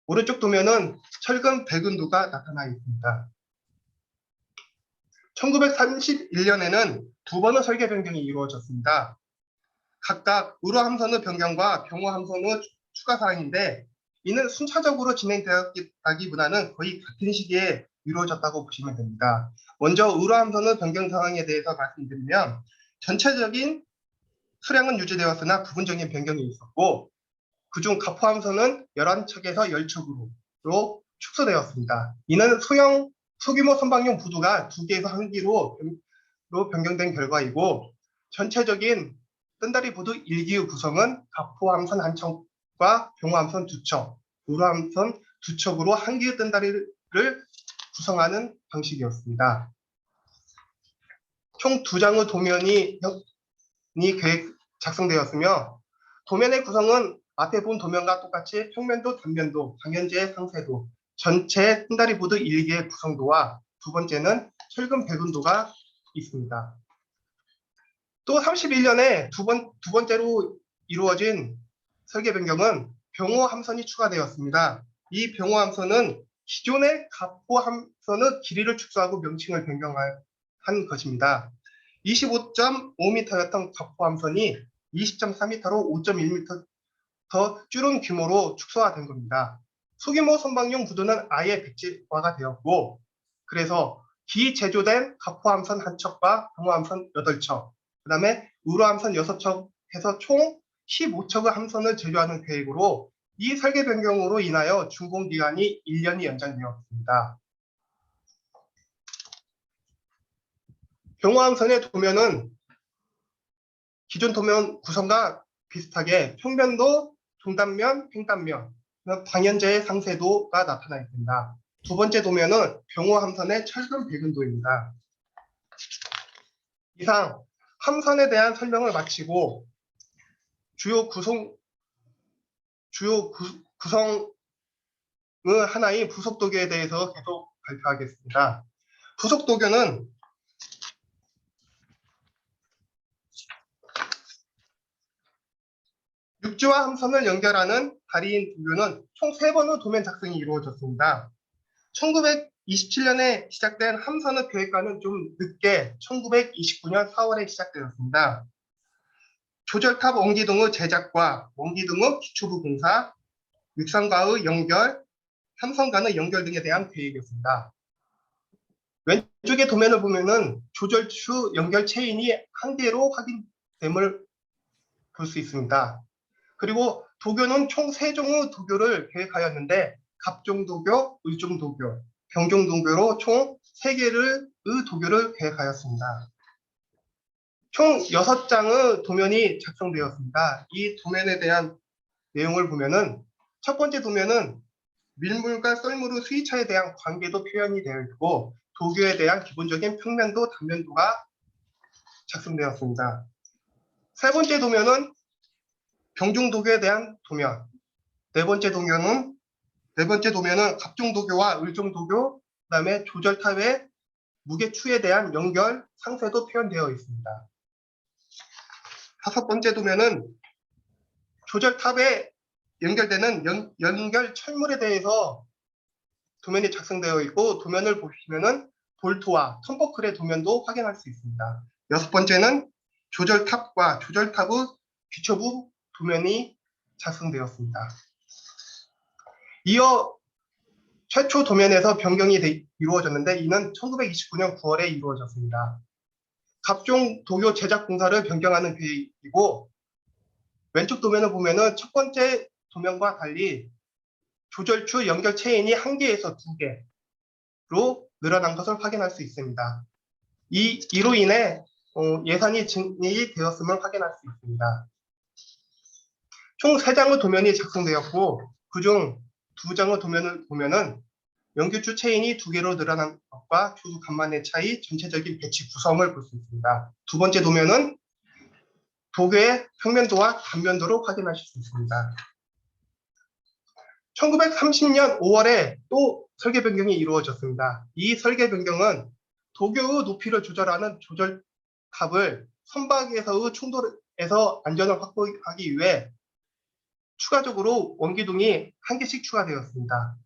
Speaker 8: 오른쪽 도면은 철근 배근도가 나타나 있습니다. 1931년에는 두 번의 설계 변경이 이루어졌습니다. 각각 의로 함선의 변경과 병호 함선의 추가 사항인데 이는 순차적으로 진행되었다기보다는 거의 같은 시기에 이루어졌다고 보시면 됩니다. 먼저 의로 함선의 변경 사항에 대해서 말씀드리면 전체적인 수량은 유지되었으나 부분적인 변경이 있었고 그중 가포 함선은 11척에서 10척으로 축소되었습니다. 이는 소규모 선박용 부두가 2개에서 1기로 변경된 결과이고 전체적인 뜬다리 부두 1기의 구성은 가포 함선 1척과 병호 함선 2척, 의로 함선 2척으로 1기의 뜬다리를 구성하는 방식이었습니다. 총 2장의 도면이 작성되었으며 도면의 구성은 앞에 본 도면과 똑같이 평면도, 단면도, 방현제의 상세도, 전체 뜬다리 부두 1기의 구성도와 두 번째는 철근 배근도가 있습니다. 또 31년에 두 번째로 이루어진 설계 변경은 병호 함선이 추가되었습니다. 이 병호 함선은 기존의 가포 함선의 길이를 축소하고 명칭을 변경한 것입니다. 25.5m였던 가포 함선이 20.4m로 5.1m 더 줄은 규모로 축소화된 겁니다. 소규모 선박용 부두는 아예 백지화가 되었고 그래서 기제조된 가포 함선 1척과 병호 함선 8척, 그 다음에 의로 함선 6척 해서 총 15척의 함선을 제조하는 계획으로 이 설계 변경으로 인하여 준공기간이 1년이 연장되었습니다. 병호 함선의 도면은 기존 도면 구성과 비슷하게 평면도, 중단면, 횡단면, 방현제의 상세도가 나타나 있습니다. 두 번째 도면은 병호 함선의 철근 배근도입니다. 이상 함선에 대한 설명을 마치고 주요 구성의 하나인 부속도교에 대해서 계속 발표하겠습니다. 부속도교는 육지와 함선을 연결하는 다리인 도교는 총 3번의 도면 작성이 이루어졌습니다. 1927년에 시작된 함선의 계획과는 좀 늦게 1929년 4월에 시작되었습니다. 조절탑 원기둥의 제작과 원기둥의 기초부 공사, 육상과의 연결, 함선간의 연결 등에 대한 계획이었습니다. 왼쪽의 도면을 보면은 조절추 연결 체인이 한 개로 확인됨을 볼 수 있습니다. 그리고 도교는 총 3종의 도교를 계획하였는데 갑종도교, 의종도교, 병종도교로 총 3개의 도교를 계획하였습니다. 총 6장의 도면이 작성되었습니다. 이 도면에 대한 내용을 보면은 첫 번째 도면은 밀물과 썰물의 수위차에 대한 관계도 표현이 되어 있고 도교에 대한 기본적인 평면도, 단면도가 작성되었습니다. 세 번째 도면은 병중도교에 대한 도면. 네 번째 도면은 갑중도교와 을중도교, 그다음에 조절탑의 무게추에 대한 연결 상세도 표현되어 있습니다. 다섯 번째 도면은 조절탑에 연결되는 연결 철물에 대해서 도면이 작성되어 있고, 도면을 보시면은 볼트와 텀버클의 도면도 확인할 수 있습니다. 여섯 번째는 조절탑과 조절탑의 기초부 도면이 작성되었습니다. 이어 최초 도면에서 변경이 이루어졌는데, 이는 1929년 9월에 이루어졌습니다. 각종 도교 제작 공사를 변경하는 계획이고, 왼쪽 도면을 보면은 첫 번째 도면과 달리 조절추 연결 체인이 1개에서 2개로 늘어난 것을 확인할 수 있습니다. 이로 인해 예산이 증액이 되었음을 확인할 수 있습니다. 총 3장의 도면이 작성되었고, 그중 2장의 도면을 보면은 연결추 체인이 2개로 늘어난 것과 조수 간만의 차이, 전체적인 배치 구성을 볼 수 있습니다. 두 번째 도면은 도교의 평면도와 단면도로 확인하실 수 있습니다. 1930년 5월에 또 설계 변경이 이루어졌습니다. 이 설계 변경은 도교의 높이를 조절하는 조절탑을 선박에서의 충돌에서 안전을 확보하기 위해 추가적으로 원기둥이 1개씩 추가되었습니다.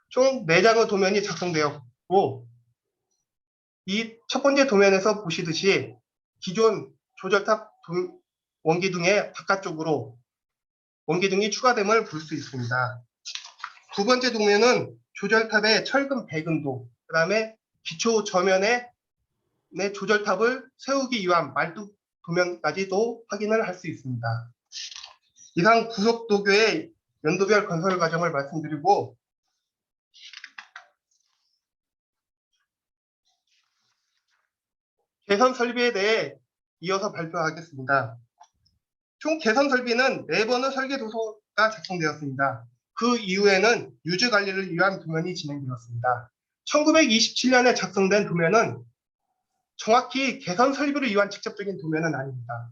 Speaker 8: 총 4장의 도면이 작성되었고, 이 첫 번째 도면에서 보시듯이 기존 조절탑 원기둥의 바깥쪽으로 원기둥이 추가됨을 볼 수 있습니다. 두 번째 도면은 조절탑의 철근 배근도, 그 다음에 기초 저면에 조절탑을 세우기 위한 말뚝 도면까지도 확인을 할 수 있습니다. 이상 구속도교의 연도별 건설 과정을 말씀드리고, 개선 설비에 대해 이어서 발표하겠습니다. 총 개선 설비는 4번의 설계 도서가 작성되었습니다. 그 이후에는 유지 관리를 위한 도면이 진행되었습니다. 1927년에 작성된 도면은 정확히 개선 설비를 위한 직접적인 도면은 아닙니다.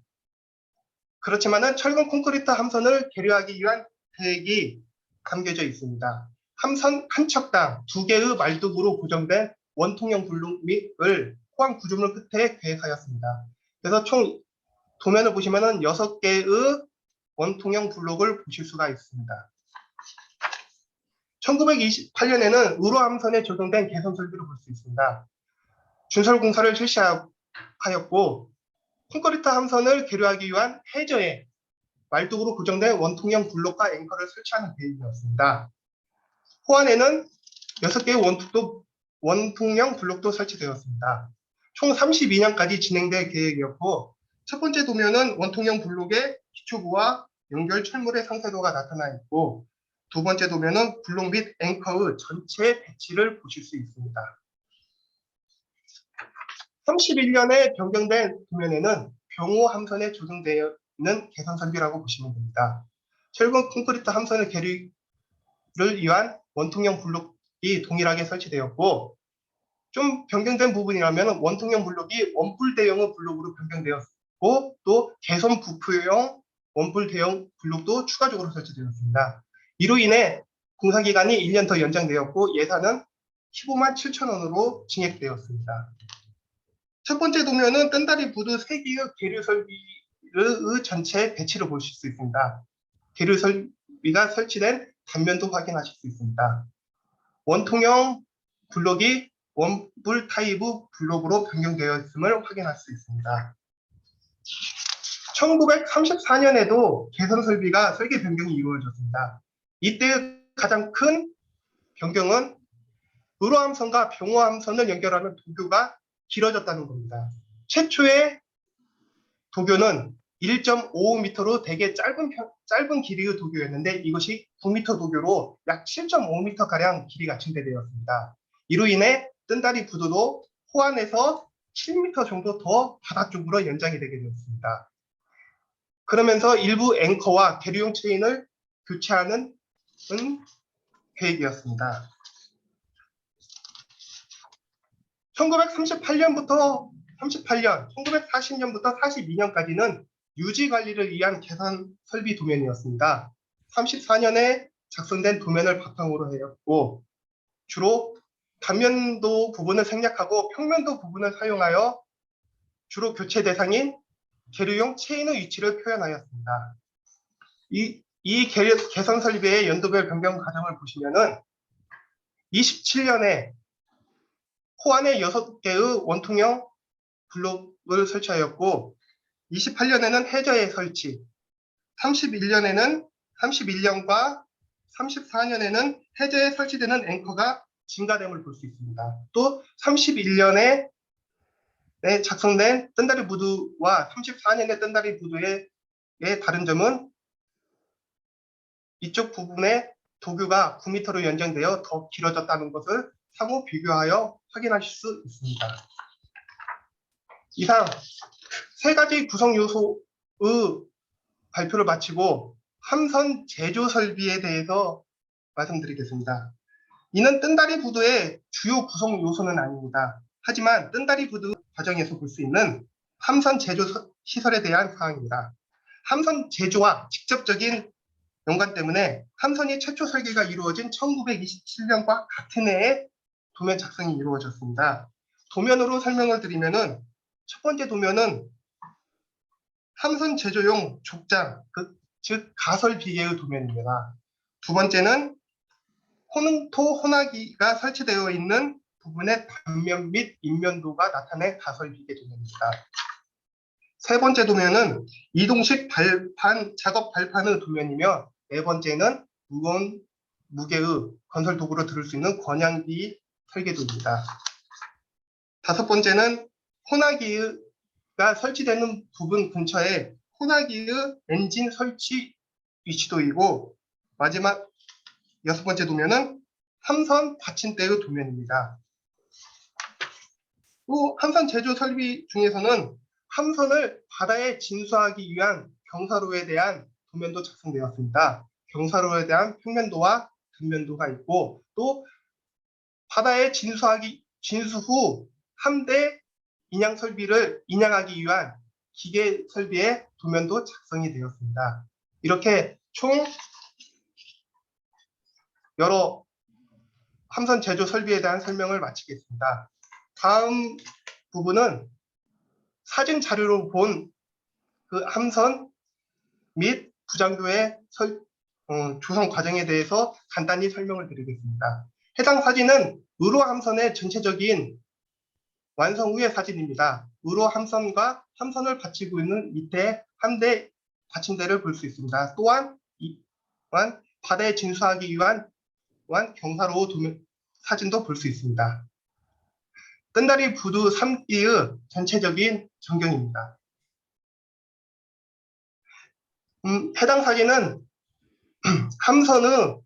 Speaker 8: 그렇지만은 철근 콘크리트 함선을 계류하기 위한 계획이 담겨져 있습니다. 함선 한 척당 2개의 말뚝으로 고정된 원통형 블록을 포항 구조물 끝에 계획하였습니다. 그래서 총 도면을 보시면은 6개의 원통형 블록을 보실 수가 있습니다. 1928년에는 의로함선에 적용된 개선 설비를 볼 수 있습니다. 준설 공사를 실시하였고, 콘크리트 함선을 계류하기 위한 해저에 말뚝으로 고정된 원통형 블록과 앵커를 설치하는 계획이었습니다. 호안에는 6개의 원통형 블록도 설치되었습니다. 총 32년까지 진행될 계획이었고, 첫 번째 도면은 원통형 블록의 기초부와 연결 철물의 상세도가 나타나 있고, 두 번째 도면은 블록 및 앵커의 전체 배치를 보실 수 있습니다. 31년에 변경된 도면에는 병호 함선에 조성되어 있는 개선 설비라고 보시면 됩니다. 철근 콘크리트 함선을 계류를 위한 원통형 블록이 동일하게 설치되었고, 좀 변경된 부분이라면 원통형 블록이 원뿔 대형의 블록으로 변경되었고, 또 개선 부프형 원뿔 대형 블록도 추가적으로 설치되었습니다. 이로 인해 공사기간이 1년 더 연장되었고, 예산은 15만 7천 원으로 증액되었습니다. 첫 번째 도면은 뜬다리 부두 3개의 계류 설비의 전체 배치를 보실 수 있습니다. 계류 설비가 설치된 단면도 확인하실 수 있습니다. 원통형 블록이 원뿔 타입의 블록으로 변경되어 있음을 확인할 수 있습니다. 1934년에도 개선 설비가 설계 변경이 이루어졌습니다. 이때 가장 큰 변경은 의로함선과 병호함선을 연결하는 도교가 길어졌다는 겁니다. 최초의 도교는 1.55m로 되게 짧은 길이의 도교였는데, 이것이 9m 도교로 약 7.5m가량 길이가 증대되었습니다. 이로 인해 뜬다리 부두도 호안에서 7m 정도 더 바다 쪽으로 연장이 되게 되었습니다. 그러면서 일부 앵커와 계류용 체인을 교체하는 계획이었습니다. 1938년부터 38년, 1940년부터 42년까지는 유지 관리를 위한 개선 설비 도면이었습니다. 34년에 작성된 도면을 바탕으로 했고 주로 단면도 부분을 생략하고 평면도 부분을 사용하여 주로 교체 대상인 계류용 체인의 위치를 표현하였습니다. 이 개선 설비의 연도별 변경 과정을 보시면은 27년에 호안에 6개의 원통형 블록을 설치하였고 28년에는 해저의 설치, 31년과 34년에는 해저에 설치되는 앵커가 증가됨을 볼 수 있습니다. 또 31년에 작성된 뜬다리 부두와 34년의 뜬다리 부두의 다른 점은 이쪽 부분에 도교가 9m로 연장되어 더 길어졌다는 것을 상호 비교하여 확인하실 수 있습니다. 이상 세 가지 구성 요소의 발표를 마치고 함선 제조 설비에 대해서 말씀드리겠습니다. 이는 뜬다리 부두의 주요 구성 요소는 아닙니다. 하지만 뜬다리 부두 과정에서 볼 수 있는 함선 제조 시설에 대한 사항입니다. 함선 제조와 직접적인 연관 때문에 함선이 최초 설계가 이루어진 1927년과 같은 해에 도면 작성이 이루어졌습니다. 도면으로 설명을 드리면은 첫 번째 도면은 함선 제조용 족장, 즉 가설 비계의 도면입니다. 두 번째는 혼토 혼화기가 설치되어 있는 부분의 단면 및 인면도가 나타낸 가설 비계 도면입니다. 세 번째 도면은 이동식 발판, 작업 발판의 도면이며 네 번째는 무거운 무게의 건설 도구로 들을 수 있는 권양기 설계도입니다. 다섯 번째는 혼화기가 설치되는 부분 근처에 혼화기의 엔진 설치 위치도이고 마지막 여섯 번째 도면은 함선 받침대의 도면입니다. 또 함선 제조 설비 중에서는 함선을 바다에 진수하기 위한 경사로에 대한 도면도 작성되었습니다. 경사로에 대한 평면도와 단면도가 있고 또 바다에 진수 후 함대 인양 설비를 인양하기 위한 기계 설비의 도면도 작성이 되었습니다. 이렇게 총 여러 함선 제조 설비에 대한 설명을 마치겠습니다. 다음 부분은 사진 자료로 본 그 함선 및 부장교의 조성 과정에 대해서 간단히 설명을 드리겠습니다. 해당 사진은 의로 함선의 전체적인 완성 후의 사진입니다. 의로 함선과 함선을 받치고 있는 밑에 함대 받침대를 볼 수 있습니다. 또한 바다에 진수하기 위한 경사로 사진도 볼 수 있습니다. 뜬다리 부두 3기의 전체적인 전경입니다. 해당 사진은 함선의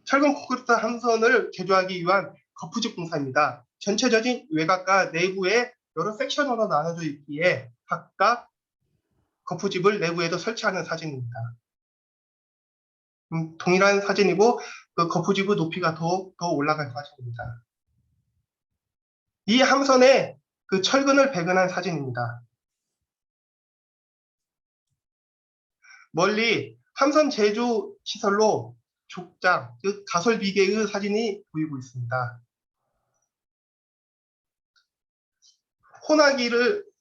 Speaker 8: 철근 콘크리트 함선을 개조하기 위한 거푸집 공사입니다. 전체적인 외곽과 내부에 여러 섹션으로 나눠져 있기에 각각 거푸집을 내부에도 설치하는 사진입니다. 동일한 사진이고 그 거푸집의 높이가 더 올라간 사진입니다. 이 함선에 그 철근을 배근한 사진입니다. 멀리 함선 제조 시설로 족장, 즉 가설 비계의 사진이 보이고 있습니다.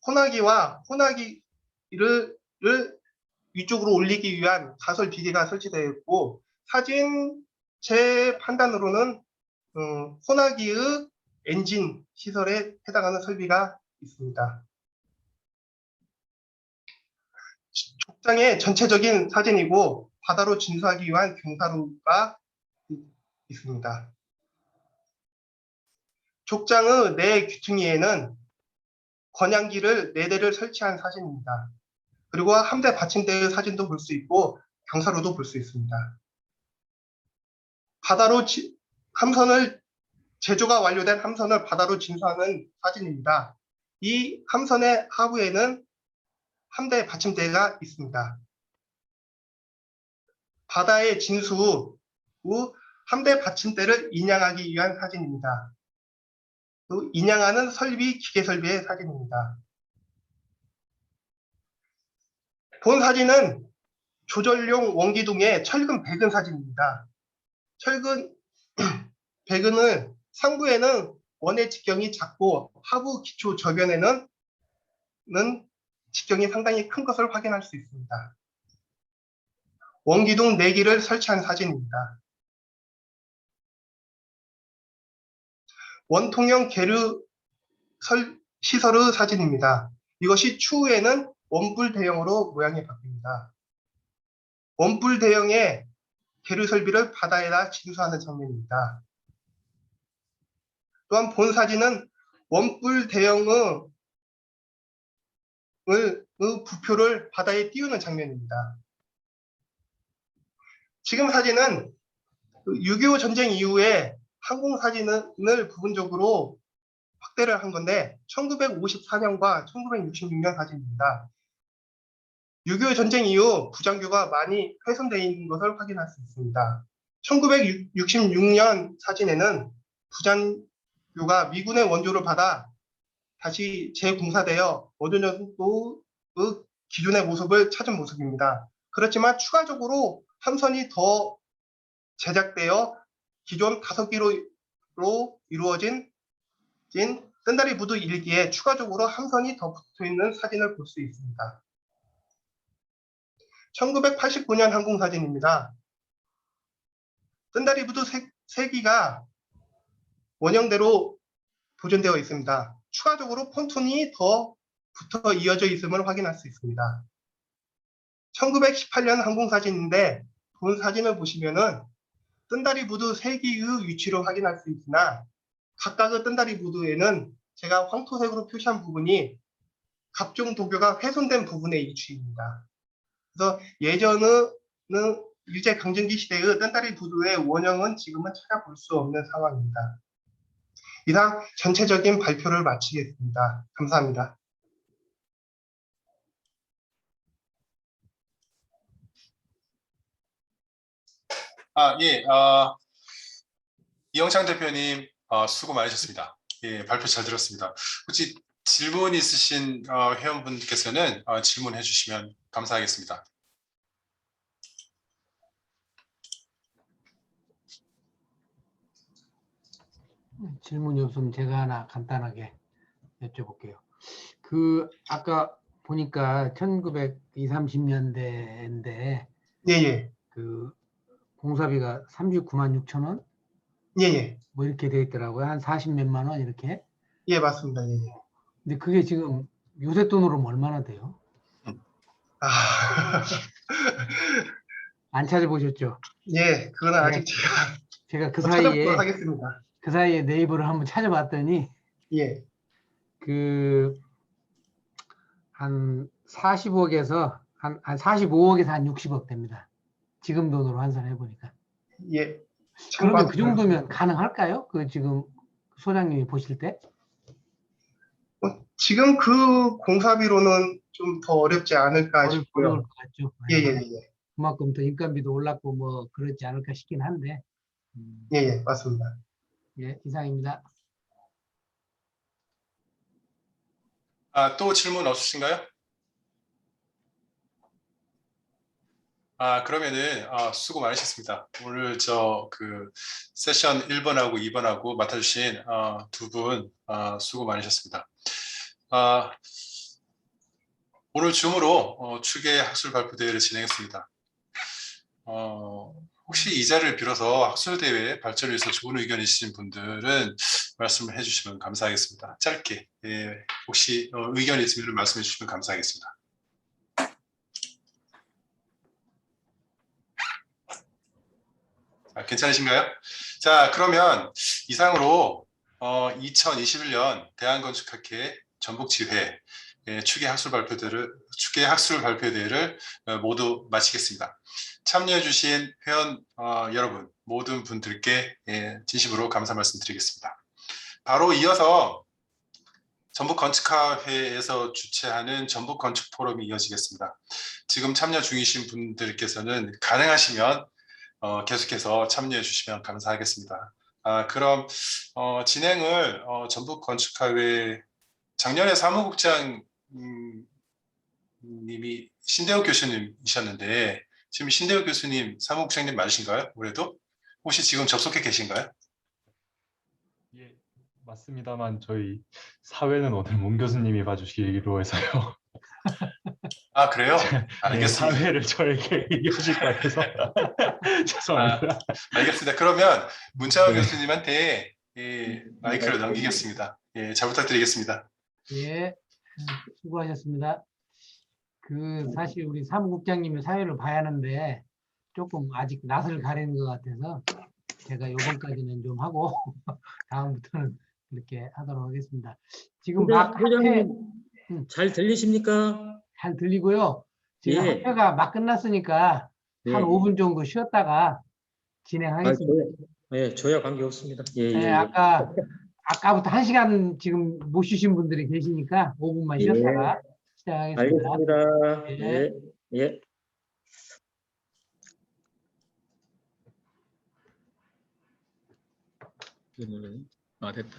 Speaker 8: 혼화기와 혼화기를 위쪽으로 올리기 위한 가설 비계가 설치되어 있고 사진 제 판단으로는 혼화기의 엔진 시설에 해당하는 설비가 있습니다. 족장의 전체적인 사진이고 바다로 진수하기 위한 경사로가 있습니다. 족장의 내 귀퉁이에는 권양기를 4대를 설치한 사진입니다. 그리고 함대 받침대의 사진도 볼 수 있고 경사로도 볼 수 있습니다. 바다로 제조가 완료된 함선을 바다로 진수하는 사진입니다. 이 함선의 하부에는 함대 받침대가 있습니다. 바다에 진수 후 함대 받침대를 인양하기 위한 사진입니다. 또 인양하는 설비, 기계 설비의 사진입니다. 본 사진은 조절용 원기둥의 철근 배근 사진입니다. 철근 배근은 상부에는 원의 직경이 작고 하부 기초 저변에는 직경이 상당히 큰 것을 확인할 수 있습니다. 원기둥 4기를 설치한 사진입니다. 원통형 계류 시설의 사진입니다. 이것이 추후에는 원뿔 대형으로 모양이 바뀝니다. 원뿔 대형의 계류 설비를 바다에다 진수하는 장면입니다. 또한 본 사진은 원뿔 대형의 부표를 바다에 띄우는 장면입니다. 지금 사진은 6.25 전쟁 이후에 항공 사진을 부분적으로 확대를 한 건데 1954년과 1966년 사진입니다. 6.25 전쟁 이후 부장교가 많이 훼손되어 있는 것을 확인할 수 있습니다. 1966년 사진에는 부장교가 미군의 원조를 받아 다시 재공사되어 원조연도의 기존의 모습을 찾은 모습입니다. 그렇지만 추가적으로 함선이 더 제작되어 기존 5기로 이루어진 뜬다리 부두 1기에 추가적으로 함선이 더 붙어있는 사진을 볼 수 있습니다. 1989년 항공사진입니다. 뜬다리 부두 3기가 원형대로 보존되어 있습니다. 추가적으로 폰톤이 더 붙어 이어져 있음을 확인할 수 있습니다. 1918년 항공사진인데 본 사진을 보시면은 뜬다리 부두 3기의 위치를 확인할 수 있으나 각각의 뜬다리 부두에는 제가 황토색으로 표시한 부분이 각종 도교가 훼손된 부분의 위치입니다. 그래서 예전의 일제강점기 시대의 뜬다리 부두의 원형은 지금은 찾아볼 수 없는 상황입니다. 이상 전체적인 발표를 마치겠습니다. 감사합니다.
Speaker 1: 예, 이영창 대표님 수고 많으셨습니다. 예, 발표 잘 들었습니다. 혹시 질문 있으신 회원분께서는 질문해 주시면 감사하겠습니다.
Speaker 3: 질문이 없으면 제가 하나 간단하게 여쭤볼게요. 아까 보니까 1920, 30년대인데
Speaker 8: 예예.
Speaker 3: 공사비가 39만 6천 원?
Speaker 8: 예예.
Speaker 3: 뭐 이렇게 돼 있더라고요. 한 40몇만 원 이렇게.
Speaker 8: 예, 맞습니다. 예예.
Speaker 3: 근데 그게 지금 요새 돈으로 얼마나 돼요? 안 찾아보셨죠?
Speaker 8: 예, 그건 아직
Speaker 3: 제가
Speaker 8: 찾아보도록 하겠습니다.
Speaker 3: 그 사이에 네이버를 한번 찾아봤더니
Speaker 8: 예.
Speaker 3: 한 40억에서 한 45억에서 한 60억 됩니다. 지금 돈으로 환산해 보니까.
Speaker 8: 예.
Speaker 3: 그러면 그 정도면 가능할까요? 지금 소장님이 보실 때?
Speaker 8: 지금 그 공사비로는 좀 더 어렵지 않을까 싶고요.
Speaker 3: 어려울 것 같죠.
Speaker 8: 예예예.
Speaker 3: 그만큼 더 인건비도 올랐고 뭐 그렇지 않을까 싶긴 한데.
Speaker 8: 예예, 맞습니다.
Speaker 3: 예, 이상입니다.
Speaker 1: 또 질문 없으신가요? 그러면은 수고 많으셨습니다. 오늘 세션 1번하고 2번하고 맡아주신 두 분 수고 많으셨습니다. 오늘 줌으로 추계 학술 발표 대회를 진행했습니다. 혹시 이 자리를 빌어서 학술 대회 발전을 위해서 좋은 의견이 있으신 분들은 말씀을 해주시면 감사하겠습니다. 짧게 혹시 의견이 있으면 말씀해 주시면 감사하겠습니다. 괜찮으신가요? 자, 그러면 이상으로 2021년 대한건축학회 전북지회 추계 학술 발표 대회를 모두 마치겠습니다. 참여해 주신 회원 여러분 모든 분들께 진심으로 감사 말씀드리겠습니다. 바로 이어서 전북건축학회에서 주최하는 전북건축포럼이 이어지겠습니다. 지금 참여 중이신 분들께서는 가능하시면 계속해서 참여해 주시면 감사하겠습니다. 그럼 진행을 전북건축학회 작년에 사무국장 님이 신대욱 교수님이셨는데 지금 신대욱 교수님 사무국장님 맞으신가요? 올해도? 혹시 지금 접속해 계신가요?
Speaker 9: 예, 맞습니다만 저희 사회는 오늘 문 교수님이 봐주시기로 해서요.
Speaker 1: 아, 그래요?
Speaker 9: 네,
Speaker 1: 알겠습니다.
Speaker 9: 사회를 저에게 이어질 것 같아서 죄송합니다.
Speaker 1: 알겠습니다. 그러면 문창호
Speaker 9: 네.
Speaker 1: 교수님한테 마이크를 넘기겠습니다. 예, 잘 부탁드리겠습니다.
Speaker 3: 예, 수고하셨습니다. 사실 우리 사무국장님이 사회를 봐야 하는데 조금 아직 낯을 가리는 것 같아서 제가 요번까지는 좀 하고 다음부터는 그렇게 하도록 하겠습니다. 지금 막 학회
Speaker 10: 회장님 잘 들리십니까?
Speaker 3: 잘 들리고요. 지금
Speaker 10: 예.
Speaker 3: 학회가 막 끝났으니까
Speaker 10: 네.
Speaker 3: 한 5분 정도 쉬었다가 진행하겠습니다.
Speaker 10: 저야 관계 없습니다. 예,
Speaker 3: 네,
Speaker 10: 예.
Speaker 3: 아까부터 1시간 지금 못 쉬신 분들이 계시니까 5분만 쉬었다가 시작하겠습니다.
Speaker 10: 알겠습니다.
Speaker 3: 예.
Speaker 10: 예.
Speaker 4: 됐다.